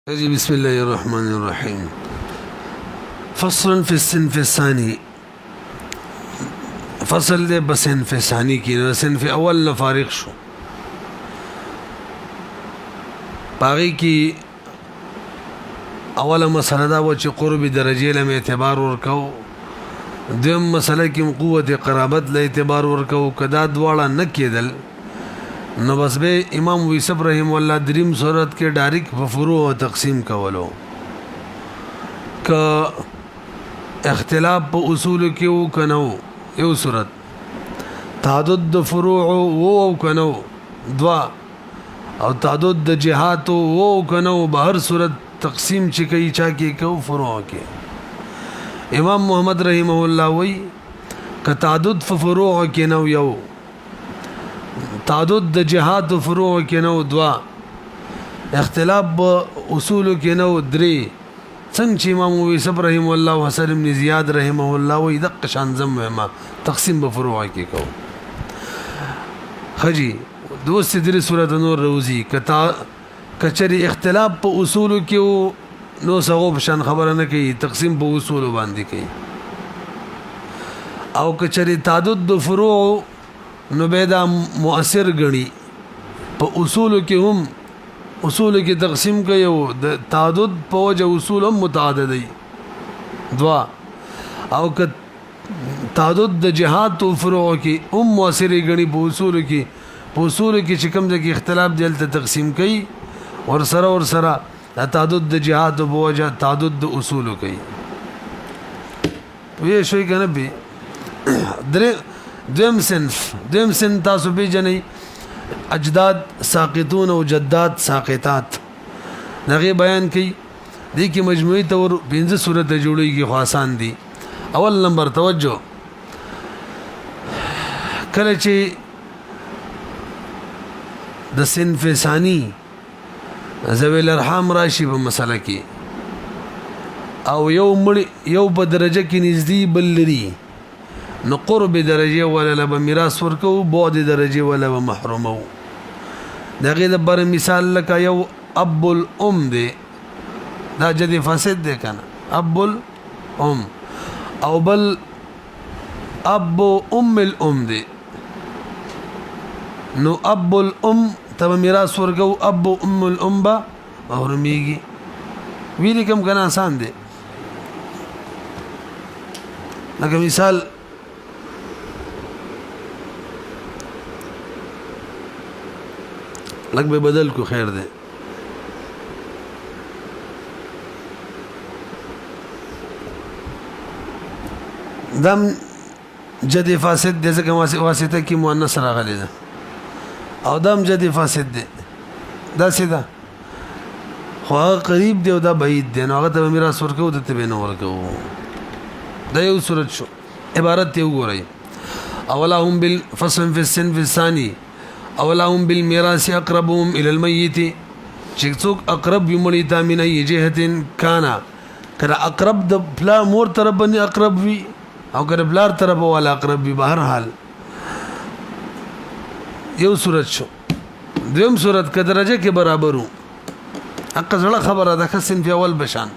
بسم الله الرحمن الرحيم. فصل في الصنف الثاني. فصل دے بصنف ثانی کی نو صنف اول نه فارغ شو. باقی کی اوله مسله دا و چې قرب درجه له اعتبار ورکو، دیم مسله کې قوت قرابت له اعتبار ورکو. کدا دواړه نه کېدل نو بس به امام ویسب رحم الله دریم صورت کې ډایرک په فروع تقسیم کولو. ک اختلاف په اصول کې و کنو یو صورت، تعدد فروع و کنو دوا، او تعدد د جهات و کنو به هر صورت تقسیم چې کوي چا کې کو فروع کې. امام محمد رحمه الله وی ک تعدد فروع کې نو یو، تعدد د جهات فروع کې نو دوا، اختلاف اصول کې نو درې. څنګه چې امام ویسب رحم الله حسن بن زیاد رحمه الله وی دق شان زم ما تقسیم به فروع کې کو. خجی دوست درې صورت نور روزي کتا کچری اختلاف په اصول کې نو سغو شان خبره نه کوي، تقسیم په اصول باندې کوي. او کچری تعدد د فروع نو بیدا مؤثر غني په اصول کې هم اصول کې تقسیم کوي، او د تعدد په وجه اصول هم متعدد دي دوا. او ک تعدد د جهات او فروع کې هم مؤثر غني په اصول کې، په اصول کې چې کوم ځکه اختلاف دلته تقسیم کوي، ور سره تعدد د جهات او په وجه تعدد د اصول کوي. وی شوي کنه به درې دویم صنف تاسو به جنې اجداد ساقطون او جدات ساقطات دغه بیان کړي. دې کې مجموعي تور 15 صورت جوړيږي، خاصان دي. اول نمبر توجه، کله چې د صنف ثانی ذویل ارحام راشي په مسله کې، او یو په درجه کې نږدې بل لري، نو قرب درجه ولا لبا میراث ورکو، بعد درجه ولا محرومو. دغه د بر مثال لکه یو اب الام دی، دا جدي فاسد دی کنه، اب الام، او بل اب ام الام دی، نو اب الام تب میراث ورکو، اب ام الام با محرومیږي. ویلي کوم کنه آسان دی. لکه مثال لگ به بدل کو خیر دے. دم جد فاسد دے ځکه واسطه کی مؤنث راغلی ده، او دم جد فاسد دے دا سیدا خو قریب دی او دا بعید دی، نو هغه ته میراث ورکو د تبه نه ورکو. دا یو صورت شو. عبارت ته وګورئ، اولا هم بالفصل في الصنف الثاني، اولهم بالمیراث اقربهم الى الميت، چې څوک اقرب یمړی تا من ای جهه کانا، کله اقرب د پلا مور طرف باندې اقرب وی، او کله بلار طرف والا اقرب وی. بهر حال یو صورت شو. دویم صورت ک درجه کې برابرو، حق زړه خبره ده خصن په اول بشان،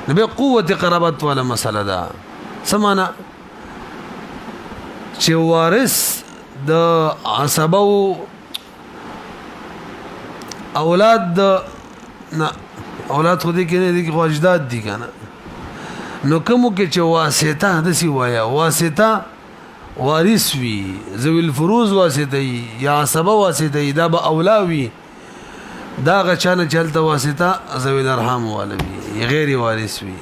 نو به قوت قرابت والا مسله ده. سمانا چې وارث د عصبو اولاد نه، اولاد خو دې کې نه دي، خو اجداد دي کنه. نو کوم کې چې واسطه د سی وایا، واسطه وارث وی، ذوی الفروز واسطه یا عصبه واسطه، دا به اولاوی، دا غچانه چلته واسطه ذوی الارحام والوی غیر وارث وی.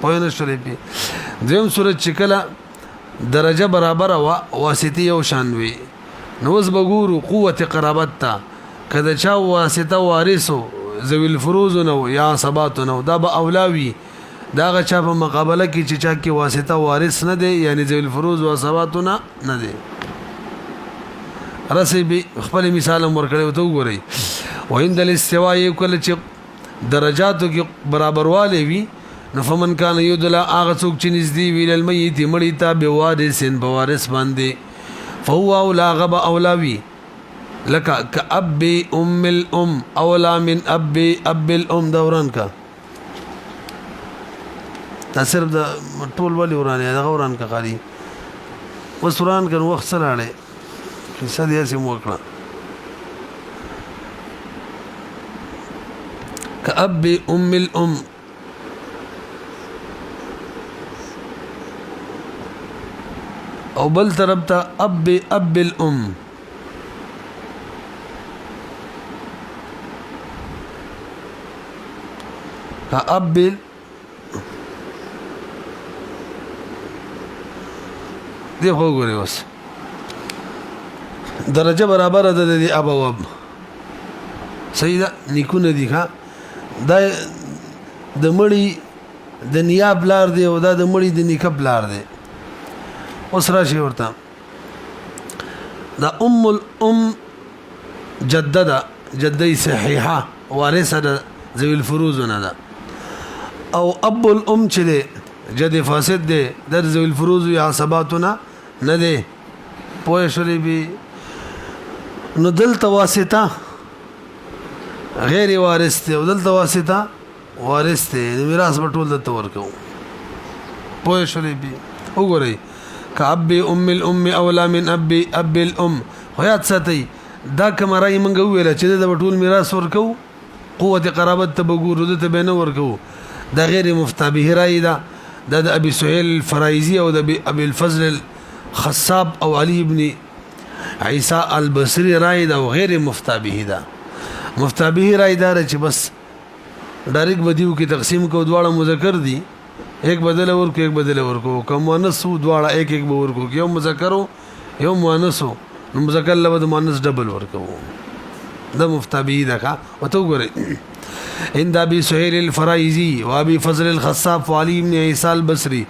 په نو شری په دیم صورت چې کله درجه برابر وا واسطه یو شان وي، نو وس بګورو قوت قرابت تا، کله چا واسطه وارثو ذوی الفروز نو یا عصبات نو، دا به اولاوی. دا غچا په مقابله کې چې چا کې واسطه وارث نه دی، یعنی ذوی الفروز او عصبات نه دی. رسې به خپل مثال ورکړی وته وګورئ. وعند الاستواء کله چې درجاتو کې برابرواله وي، نو فمن کان یدلا اغه څوک چې نږدې ویل المیت مړی ته به وارثین په وارث باندې، فهو اولا غب اولاوی، لکه کأب ام الام اولا من اب الام دوران کا دا صرف دا ټول ولی ورانه دا وران کا خالي وسوران کن وخت سره اړه قصه دې سم وکړه کأب ام الام او بل طرف ته اب الام کأب دی خو ګوري وس درجه برابر ده د اب او اب سیدا نیکونه دي ښا دا د مړی د نیاب لار دی او دا د مړی د نیکب لار دی اوس راشي ورته دا ام الام جدده جدي صحيحه وارثه د ذوی الفروض نه ده او اب الام چې دی جد فاسد دی در ذوی الفروض یا عصباتنا نه دی پوه شولې به نو دلته واسطه غیر وارث دی او دلته واسطه وارث دی میراث په ټول دته ورکو پوه شولې به وګورئ کأب ام الام اولا من اب الام خیات ساتي دا کوم راي منګ ویل چې د ټول میراث ورکو قوت قرابت ته بګورو د ته بینه ورکو دا غیر مفتابه راي دا د ابي سهيل الفرائزي او د ابي الفضل الخصاب او علي ابن عيسى البصري راي دا غیر مفتابه دا مفتابه راي دا چې بس ډایرک بدیو کې تقسیم کو دواړه مذکر دي ایک بدل ورکو ایک بدل ورکو کوم مؤنث دواړه ایک ایک به ورکو یو مذکر یو مؤنث نو مذکر له مؤنث ډبل ورکو دا مفتابه دا کا وته وګورئ عند ابي سهيل الفرائزي وابي فضل الخصاب وعلي بن عيسى البصري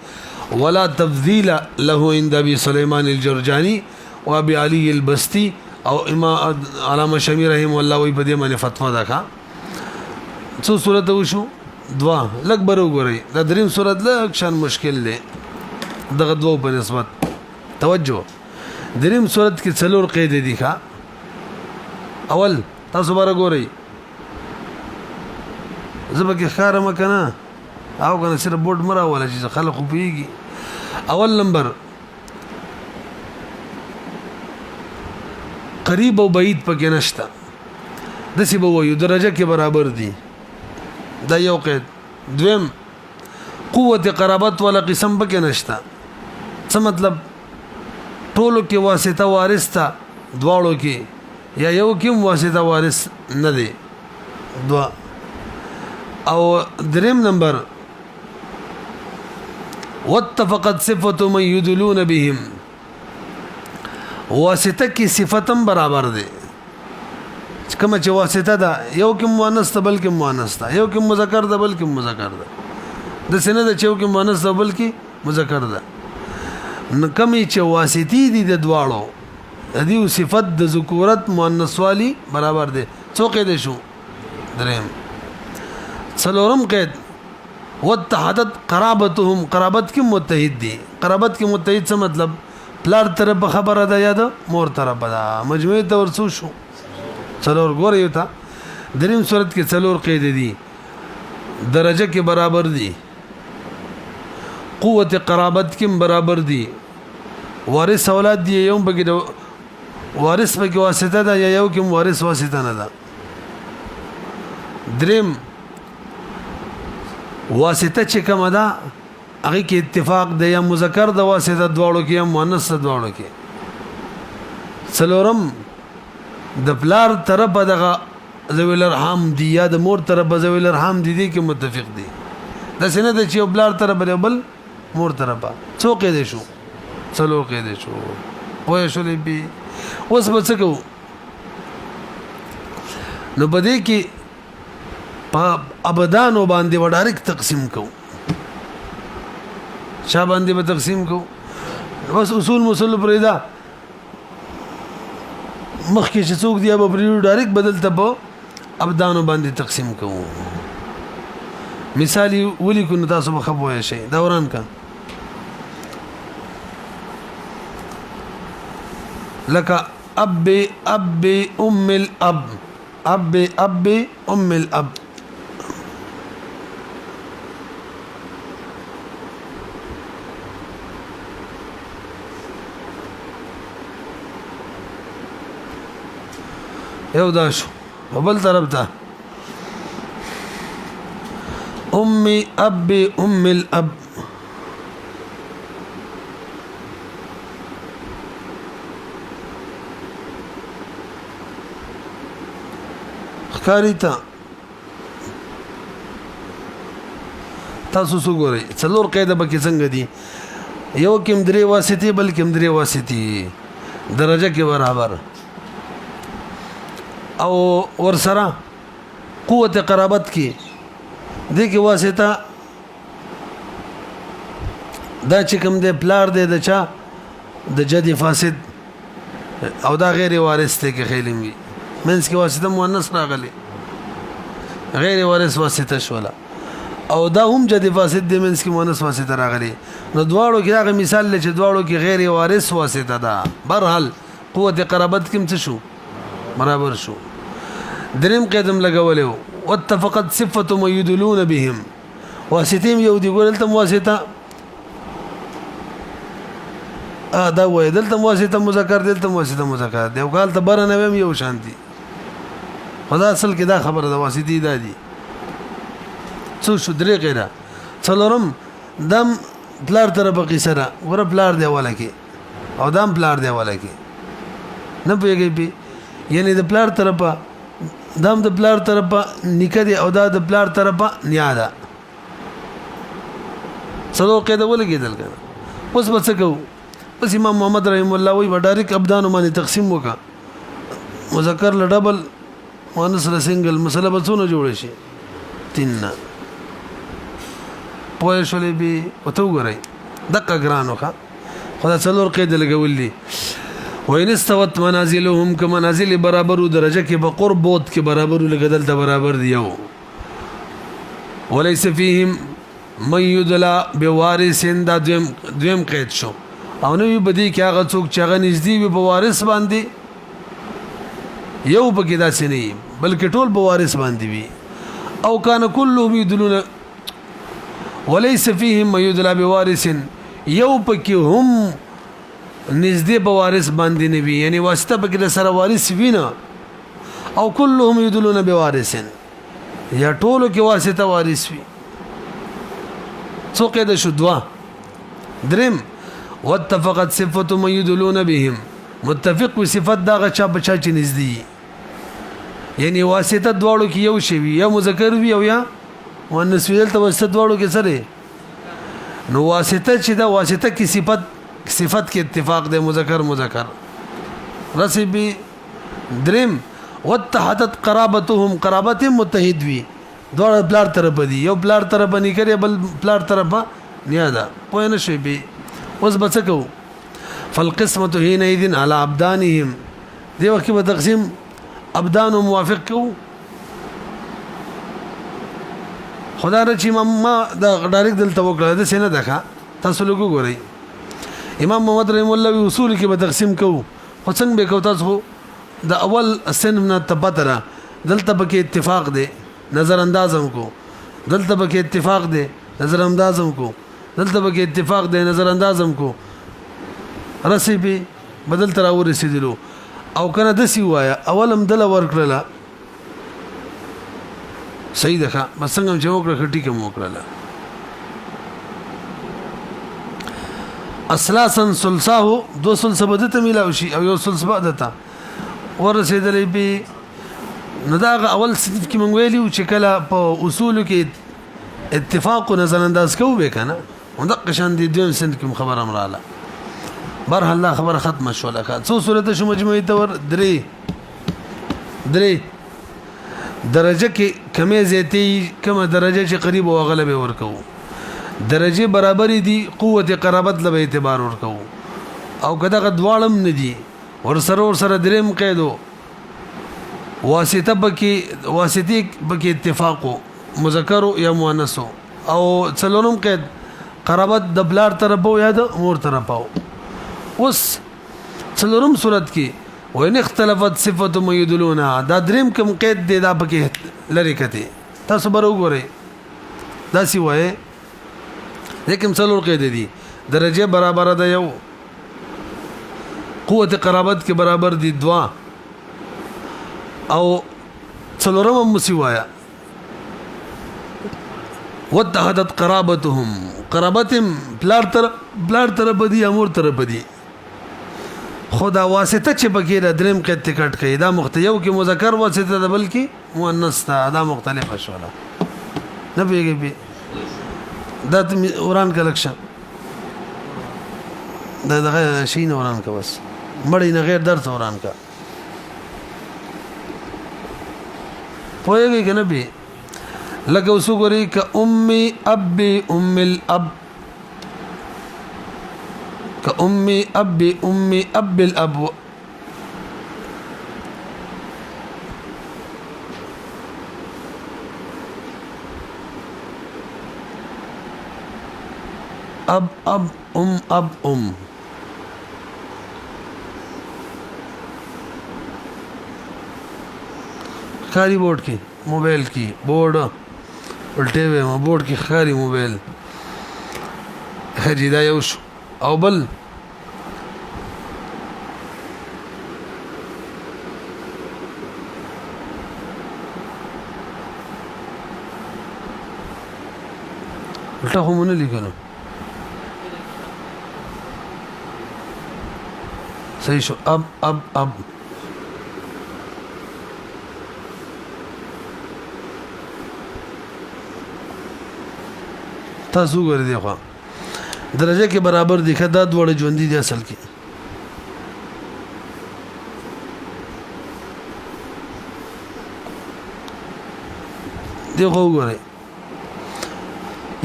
ولا تفضيل له عند ابي سليمان الجرجاني وابي علي البستي او امام علامه شمير رحم الله وي بده باندې فتوا دا کا څو صورت وشو دوا لګ برو غوري دا دریم صورت لږ شان مشکل دی دغه دوه په نسبت توجه دریم صورت کې څلور قید دي ښا اول تاسو بار غوري زبکه خار مکنه او کنه سره بورډ مرا ولا چې خلک پیږي اول نمبر قریب او بعید پکې نشته د سی به یو درجه کې برابر دي دا یو قید دویم قوت قرابت ولا قسم پکې نشته څه مطلب ټولو کې واسطه وارث تا دواړو کې یا یو کې واسطه وارث نه دی دوا او دریم نمبر واتفقت صفه من يدلون بهم واسطه کی صفتم برابر دي کوم چې واسطه ده یو کې مؤنث ده بلکې مؤنث ده یو کې مذکر ده بلکې مذکر ده د سینه ده چې یو کې مؤنث ده بلکې مذکر ده نو کوم چې واسطي دي د دواړو د دې صفت د ذکورت مؤنث والی برابر دي څو قید شو دریم څلورم قید واتحدت قرابتهم قرابت کې متحد دي قرابت کې متحد څه مطلب پلار طرف خبره ده یا د مور طرف ده مجموعي تور څو شو څلور ګور یو تا دریم صورت کې څلور قید دي درجه کې برابر دي قوت قرابت کې برابر دي وارث اولاد دي یو بګي وارث بګي واسطه ده یا یو کې وارث واسطه نه ده دریم واسطه چې کوم ده هغه کې اتفاق ده یا مذکر د واسطه دواړو کې یا مؤنث دواړو کې څلورم د پلار طرف دغه ذوی الارحام دی یا د مور طرف ذوی الارحام دي کې متفق دي د سینه د چې پلار طرف بل مور طرف څو قید شو څلور قید شو وای شولې بي اوس به څه کو نو بده کې په ابدان باندې وډارک تقسیم کو شا باندې به تقسیم کو بس اصول مسل پرېدا مخکې چې څوک دی به پرې ډایرک بدل ته په ابدان باندې تقسیم کوو مثال ولي کو تاسو به خبره شي دوران کا لکه اب اب ام الاب اب اب ام الاب یو دا شو وبل طرف ته ام اب ام الاب خکاری تا تاسو وګورئ څلور قاعده به کې څنګه دي یو کم درې واسطي بل کم درې واسطي درجه کې برابر او ورسره قوت قرابت کې دې کې واسطه دا چې کوم دې پلار دې د چا د جدي فاسد او دا غیر وارث ته کې خېلم وي منس کې واسطه مؤنث راغلي غیر وارث واسطه شولا او دا هم جدي فاسد دې منس کې مؤنث واسطه راغلي نو دواړو کې هغه مثال لچ دواړو کې غیر وارث واسطه ده برحال قوت قرابت کې څه شو برابر شو دریم قدم لګولیو واتفقت صفه ما يدلون بهم واسطیم یو دی ګول تم واسطه دا وای دلته واسطه مذکر دلته واسطه مذکر دی او قال ته برنه هم یو شانتي خدا اصل کې دا خبره د واسطي دا دي څو شو درې غیره څلورم دم پلار طرف قصه ور پلار دی ولا کې او دم پلار دی ولا کې نه پیږي پی یعنی د پلار طرفه دام د پلار طرفه نکه دی او دا د پلار طرفه نیاده څلور قاعده ولګیدل کنه اوس بس کو بس امام محمد رحم الله وی ډایرک ابدان باندې تقسیم وکا مذکر ل ډبل مؤنث ل سنگل مسله بڅونه جوړ شي تین پوه شولې به وته وګورئ دقه ګرانو ښه خدا څلور قاعده لګولې وین استوت منازلهم كمنازل برابر درجه کې په قربوت کې برابر لګدل ته برابر دیو وليس فيهم من يدلا بوارث دا دویم قید شو او نو بدی کې هغه څوک چې هغه نږدې وي په وارث باندې یو پکې داسې نه بلکې ټول په وارث باندې وي او کان كلهم يدلون وليس فيهم من يدلا بوارث یو پکې هم نږدې په وارث باندې نه وي یعنی واسطه پکې سره وارث وینه او كلهم يدلون بوارث یا ټولو کې واسطه وارث وي څو قید شو دوا درم واتفقت صفه من يدلون بهم متفق صفت دا غچا بچا چې نږدې یعنی واسطه دواړو کې یو شی وي یا مذکر وي او یا مؤنث وي ته واسطه دواړو کې سره نو واسطه چې دا واسطه کې صفت کې اتفاق ده مذکر رسبي درم واتحدت قرابتهم قرابت متحد وي دوړ بلار طرف دي یو بلار طرف نه کړي بل بلار طرف نه ده پوه نه شي به اوس بچو فالقسمه حينئذ على ابدانهم دی وخت په تقسیم ابدان موافق کو خدا رچی ما دا ډایرک دلته وکړه د سینه ده تاسو لګو ګورئ امام محمد رحم الله اصول کې به تقسیم کو څنګه به کو تاسو د اول سن نه تبتره دلته به کې اتفاق دی نظر اندازم کو دلته به کې اتفاق دی نظر اندازم کو دلته به کې اتفاق دی نظر اندازم کو رسیبي بدل تر اور رسیدلو او کنه د سی وایا اولم دل ورکړه صحیح ده بس څنګه چې وکړه خټی کوم وکړه اصلاسن سلساه دو سلسه بدته ملاوي شي او یو سلسه بدته ورسېدلې به نداغه اول صدف کې مونږ ویلو چې کله په اصول کې اتفاق و نظر انداز کوو به کنه مدق شان دي دویم سند کې خبر امراله بر الله خبر ختم شو لکه څو صورت شو مجموعي تور درې درجه کې کمې زیاتې کومه درجه چې قریب او غلبه ورکو درجه برابر دي قوت قرابت له اعتبار ورکو او کدا غدوالم ندي ور سره دریم قیدو واسطه بکی اتفاقو مذکر یا مؤنث او څلورم قید قرابت د بلار طرفو یا د مور طرفو اوس څلورم صورت کې وان اختلفت صفه ما يدلونها دا دریم کوم قید دی دا پکې لری کته تاسو بر وګورئ دا سی وای لیکن څلور قید دي درجه برابر ده یو قوت قرابت کې برابر دي دوا او څلورم مسیوایا وتحدت قرابتهم قرابتهم بلار طرف دي امور طرف دي خدا واسطه چې بګیره دریم کې ټکټ کوي دا مختیو کې مذکر واسطه ده بلکې مؤنث ده دا مختلفه شوله نه پیږي به دا وران کلکشن دا دغه شي نه وران کا بس مړی نه غیر درته وران کا پوهیږي کنه به لکه اوس وګورئ ک امي ابي ام الاب كأمي أبي أمي أب الأب أب أب خاري بورड की मोबाइल की बोर्ड उल्टे हुए बोर्ड की खारी मोबाइल खरीदा यौश او بل الټه هم نه لیکلو صحیح شو اب تاسو ګورئ دی خو درجه کې برابر دي خدای دوړ ژوند دي اصل کې دی وګورئ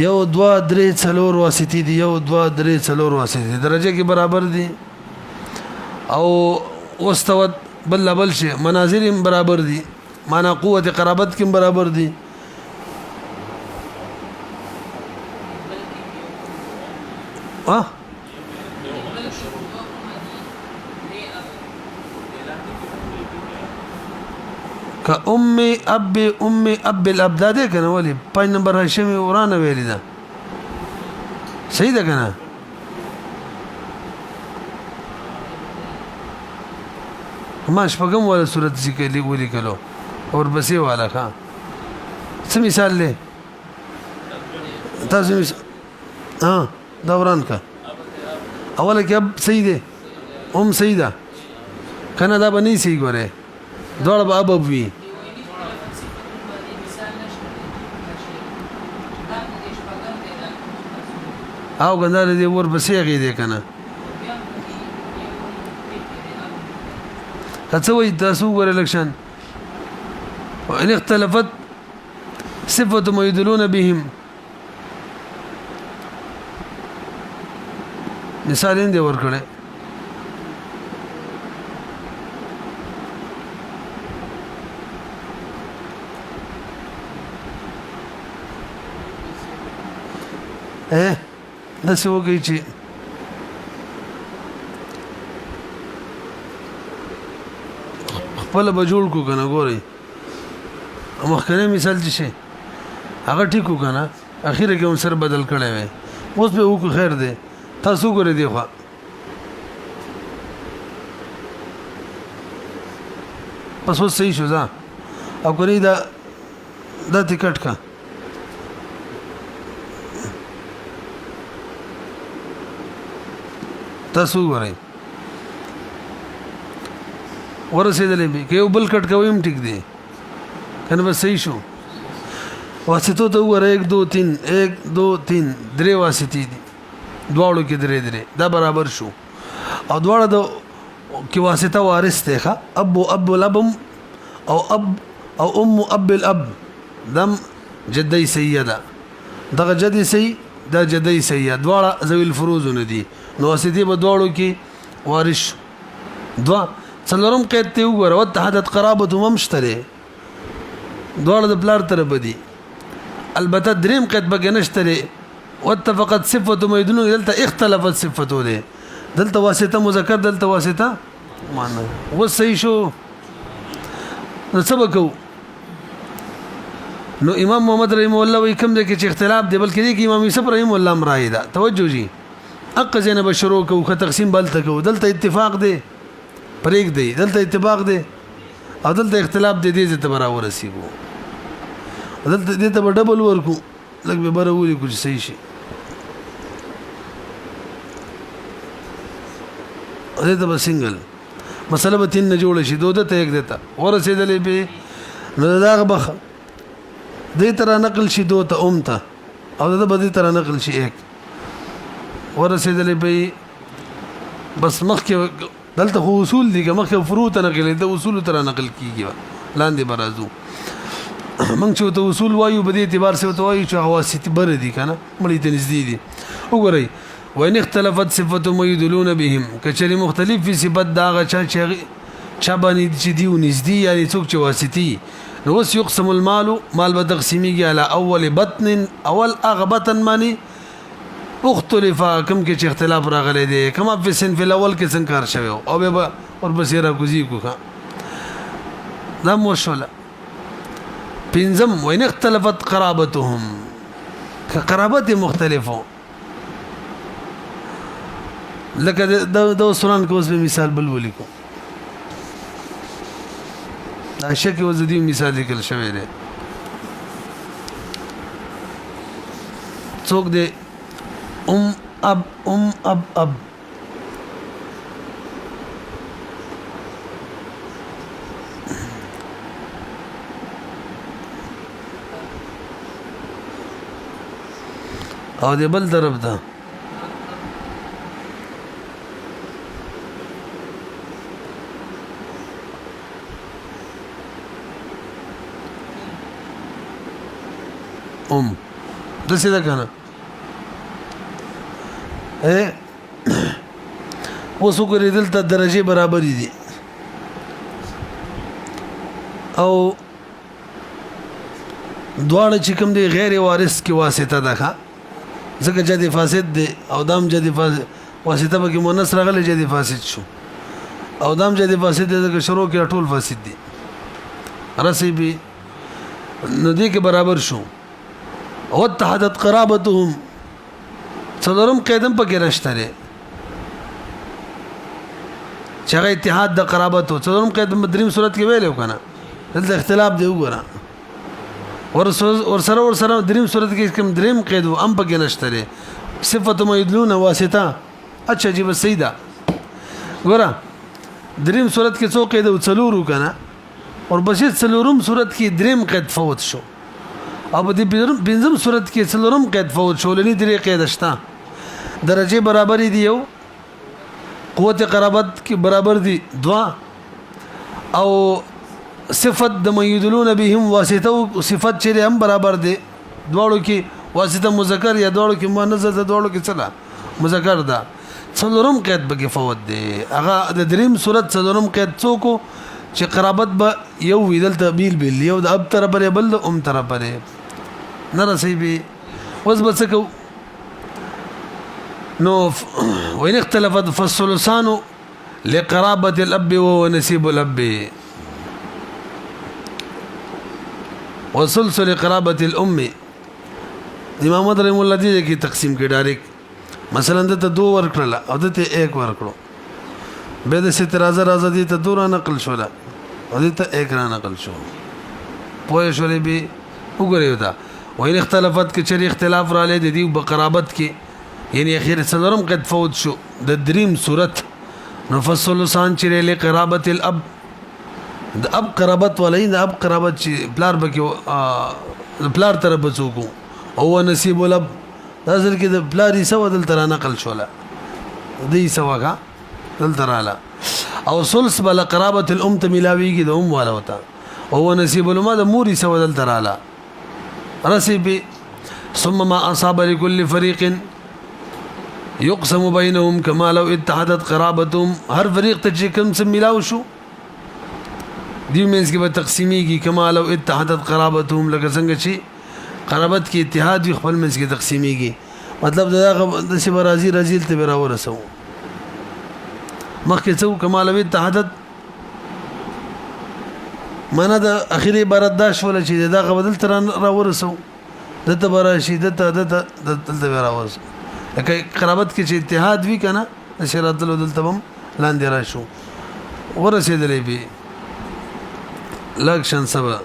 یو دوا درې څلور واسطې دي یو دوا درې څلور واسطې دي درجه کې برابر دي او واستوت بل شي منازل برابر دي معنا قوت قرابت کې برابر دي امي ابي امي اب الابداد کنه ولی 5 نمبر هاشمي ورانه ویلی دا صحیح ده کنه ما شپږم ولا صورت ذکر ولي کلو اور بسې والا ښا څه مثال له تاسو ها دوران کا اوله کې اب صحیح ده صحیح ده کنه دا بنې صحیح ګوره دوړ به اب وي او ګندار دې ور بسې غي دې کنه هڅه وي تاسو ګوره لکشن وان اختلفت صفه ما يدلون بهم مثالین دی ورکړه داسې وکړئ چې خپله به جوړ کړو که نه ګورئ مخکنی مثال چې شي هغه ټیک کړو که نه اخیره کې هم سر بدل کړی وی اوس به وکړو خیر دی تاسو ګورئ دی خوا بس اوس صحیح شو ځه او کنی دا ټکټ کا تاسو ګورئ ورسېدلې به که یو بل کټ کوي هم ټیک دی کنه بس صحیح شو واسطو ته وګوره 1 2 3 1 2 3 درې واسطې دي دواړو کې درې دا برابر شو او دواړه د کې واسطه وارث دی ښه اب الابم او اب او اب الاب دم جدي سیده دغه جدي سي دا جدي سیده دواړه ذوی الفروز نه دي نو واسطې په دواړو کې وارث دوا څلورم قید ته وګوره وتحدت قرابت ممشتره دواړه د بلار طرف دي البته دریم قید به نشته واتفقت صفه ما يدل دلته اختلفت صفته ده دلته واسطه مذکر دلته واسطه معنا وصحیح شو نو سبقو نو امام محمد رحم الله وی کوم د کې اختلاف دی بلکې دی کې امام یوسف رحم الله امرای دا توجه جی اق زینب شروع کو خ تقسیم بل تکو دلته اتفاق دی پرېګ دی دلته اتفاق دی او دلته اختلاف دی دې ته برابر رسیدو دلته دې ته ډبل ورکو لکه به برابر کوم صحیح شي دې ته سنگل مسله به تین نه جوړ شي دوه ته یک دیتا ورسېدلې به نو دا بخ دې تر نقل شي دوه ته اومته او دا به دې تر نقل شي یک ورسېدلې به بس مخکې دلته خو اصول دي که مخکې فروع ته نقل دي اصول تر نقل کیږي لاندې برازو موږ چې ته اصول وایو په دې اعتبار سره ته وایو چې حواست بر دي کنه مړی ته نږدې دي وګورئ وین اختلافت صفاتهم يدلون بهم کچری مختلف فی صفات داغه چا باندې چې دیو نږدې یعنی څوک چې واسطي نو وس يقسم المال مال به تقسیمیږي على اول بطن اول اغبطن معنی مختلفه کوم کې چې اختلاف راغلی دی کما په سن په اول کې څنګه کار شوی او به اور بصیره کوزي کوه دا مشوله پنځم وین اختلافت قرابتهم قرابت مختلفه لکه د سنن کوس به مثال بل ولیکو دا شکه وزدي مثال لیکل شوی دی څوک دی اب او دی بل طرف ده دسې ده کنه اوس وګورئ دلته درجه برابر دي او دواړه چې کوم دی غیر وارث کې واسطه ده ځکه جدي فاسد دی او دام جدي فاسد واسطه به کې مؤنث راغلی جدي فاسد شو او دام جدي فاسد دی ځکه شروع کې ټول فاسد دي رسې به نو دې کې برابر شو او اتحدت قرابتهم څلورم قیدم پکې نشته لري چې هغه اتحاد د قرابت او څلورم قیدم دریم صورت کې ویلو کنه دلته اختلاف دی وګوره ور سره دریم صورت کې کوم دریم قید او ام پکې نشته لري صفته ميدلون واسطه اچھا جی بس صحیح ده ګوره دریم صورت کې څو قید او څلورو کنه اور بشید څلورم صورت کې دریم قید فوت شو او په دې پنځم صورت کې څلورم قید فوت شو لنی درې قید شته درجه برابر دي یو قوت قرابت کې برابر دي دوا او صفت د ميدلون بهم واسطه او صفت چې هم برابر دي دواړو کې واسطه مذکر یا دواړو کې مؤنث ده دواړو کې چلا مذکر ده څلورم قید به کې فوت دي هغه د دریم صورت څلورم قید څوک چې قرابت به یو ویدل تبیل بل یو د اب طرف پر بل ام طرف پر نه رسیبي وس بسکو نو وين اختلفت فالثلثان لقرابه الاب ونسيب الاب وثلث لقرابه الام امام رحم الله دې کې تقسیم کې ډایرک مثلا د 2 ورکړه او د 1 ورکړو به د ست راځه دي ته دورا نقل شولا او دې ته 1 را نقل شو پوه شولې به وګورئ دا وین اختلافات کې چې اختلاف را لید دي په قرابت کې یعنی اخر څلورم قد فوت شو د دریم صورت نفصل سان چې له قرابت الاب د اب قرابت ولې د اب قرابت چې بلار بکې بلار طرف بچو او نصیب الاب نظر کې د بلاری سو دل تر نقل شولا دې سواګه دل تراله او ثلث بل قرابت الام تملاویږي د ام والا وتا او نصیب الما د موري سو دل تراله رسب ثم ما اصاب لكل فريق يقسم بينهم كما لو اتحدت قرابتهم هر فريق ته چې کوم سم ملاو شو دی مینس کې به تقسیمیږي کما لو اتحدت قرابتهم لکه څنګه چې قرابت کې اتحاد وي خپل منځ کې تقسیمیږي مطلب دا د سی برازي رزیل ته راو رسو مخکې څو کمال وی تحدث معنا د اخیری عبارت دا شول چې دا غبدل تر را ورسو دته برا شي دته دلته را ورسو لکه قرابت کې چې اتحاد وی کنه شرط له دلته هم لاندې را شو ورسېدلې به لکشن سبا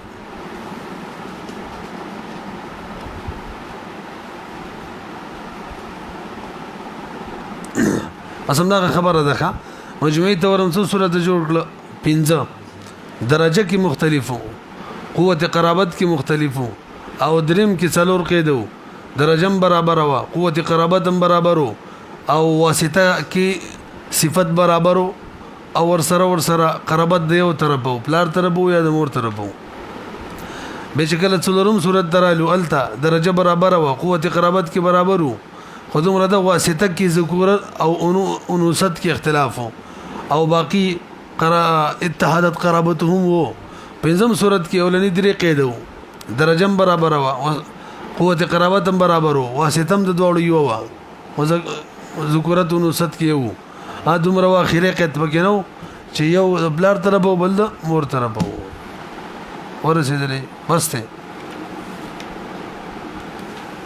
اسمدا خبره ده مجموعي تورم څو صورت جوړ کړ 15 درجه کې مختلفو قوت قرابت کې مختلفو او دریم کې څلور قیدو درجم برابر وا قوت قرابت هم برابر او واسطه کې صفت برابر او ورسره قرابت دی یو طرف او پلار طرف یا د مور طرف به شکل څلورم صورت درالو التا درجه برابر وا قوت قرابت کې برابر خودم رده واسطه کې ذکر او انوثت کې اختلاف او باقی اتحادت قرابتهم وو پنځم صورت کې اولنی درې قیدو درجم برابر وا قوت قرابت هم برابر واسطه هم د دوړو یو وا ذکرت انوثت کې یو ا دومره واخیره قید پکې نو چې یو بلار طرف او بل مور طرف ورسېدلې بس ته